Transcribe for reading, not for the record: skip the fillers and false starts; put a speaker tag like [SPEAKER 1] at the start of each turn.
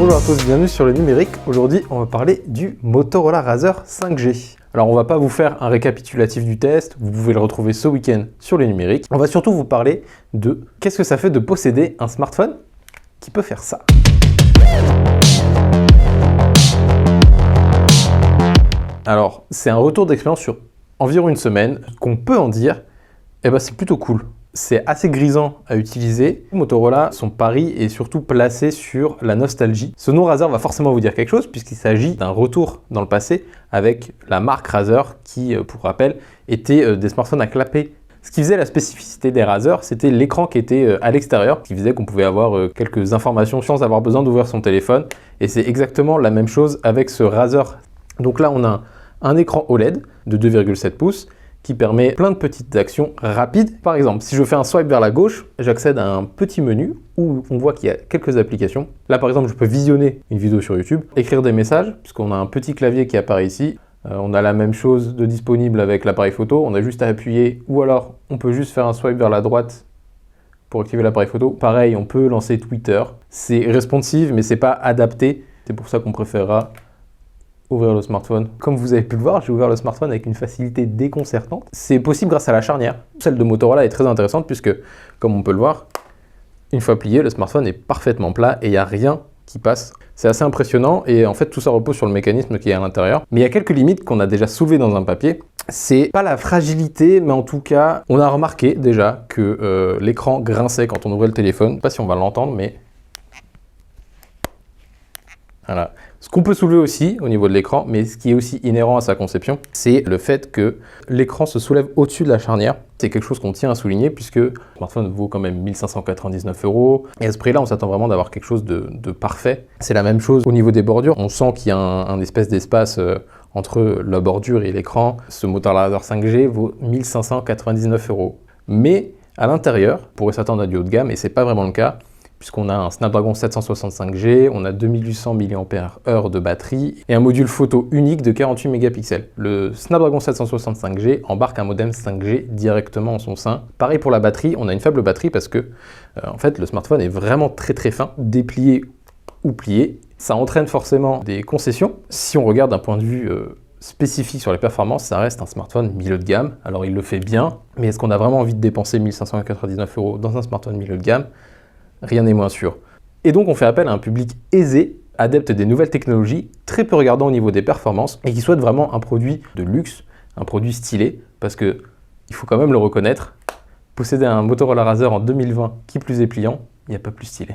[SPEAKER 1] Bonjour à tous, bienvenue sur le numérique. Aujourd'hui, on va parler du Motorola Razr 5G. Alors, on va pas vous faire un récapitulatif du test, vous pouvez le retrouver ce week-end sur le numérique. On va surtout vous parler de qu'est-ce que ça fait de posséder un smartphone qui peut faire ça. Alors, c'est un retour d'expérience sur environ une semaine. Ce qu'on peut en dire, c'est plutôt cool. C'est assez grisant à utiliser. Motorola, son pari est surtout placé sur la nostalgie. Ce nom Razr va forcément vous dire quelque chose puisqu'il s'agit d'un retour dans le passé avec la marque Razr qui, pour rappel, était des smartphones à clapet. Ce qui faisait la spécificité des Razr, c'était l'écran qui était à l'extérieur, qui faisait qu'on pouvait avoir quelques informations sans avoir besoin d'ouvrir son téléphone. Et c'est exactement la même chose avec ce Razr. Donc là, on a un écran OLED de 2,7 pouces qui permet plein de petites actions rapides. Par exemple, si je fais un swipe vers la gauche, j'accède à un petit menu où on voit qu'il y a quelques applications. Là, par exemple, je peux visionner une vidéo sur YouTube, écrire des messages, puisqu'on a un petit clavier qui apparaît ici. On a la même chose de disponible avec l'appareil photo. On a juste à appuyer, ou alors on peut juste faire un swipe vers la droite pour activer l'appareil photo. Pareil, on peut lancer Twitter. C'est responsive, mais c'est pas adapté. C'est pour ça qu'on préférera ouvrir le smartphone. Comme vous avez pu le voir, j'ai ouvert le smartphone avec une facilité déconcertante. C'est possible grâce à la charnière. Celle de Motorola est très intéressante puisque, comme on peut le voir, une fois plié, le smartphone est parfaitement plat et il n'y a rien qui passe. C'est assez impressionnant et en fait tout ça repose sur le mécanisme qui est à l'intérieur. Mais il y a quelques limites qu'on a déjà soulevées dans un papier. C'est pas la fragilité, mais en tout cas, on a remarqué déjà que l'écran grinçait quand on ouvrait le téléphone. Je sais pas si on va l'entendre, mais voilà. Ce qu'on peut soulever aussi au niveau de l'écran, mais ce qui est aussi inhérent à sa conception, c'est le fait que l'écran se soulève au-dessus de la charnière. C'est quelque chose qu'on tient à souligner puisque le smartphone vaut quand même 1 599 €. Et à ce prix-là, on s'attend vraiment d'avoir quelque chose de parfait. C'est la même chose au niveau des bordures. On sent qu'il y a un espèce d'espace entre la bordure et l'écran. Ce Motorola Razr 5G vaut 1 599 €. Mais à l'intérieur, on pourrait s'attendre à du haut de gamme et c'est pas vraiment le cas, puisqu'on a un Snapdragon 765G, on a 2800 mAh de batterie et un module photo unique de 48 mégapixels. Le Snapdragon 765G embarque un modem 5G directement en son sein. Pareil pour la batterie, on a une faible batterie parce que en fait, le smartphone est vraiment très fin, déplié ou plié. Ça entraîne forcément des concessions. Si on regarde d'un point de vue spécifique sur les performances, ça reste un smartphone milieu de gamme. Alors il le fait bien, mais est-ce qu'on a vraiment envie de dépenser 1 599 € dans un smartphone milieu de gamme ? Rien n'est moins sûr. Et donc on fait appel à un public aisé, adepte des nouvelles technologies, très peu regardant au niveau des performances et qui souhaite vraiment un produit de luxe, un produit stylé, parce que il faut quand même le reconnaître, posséder un Motorola Razr en 2020 qui plus est pliant, il n'y a pas plus stylé.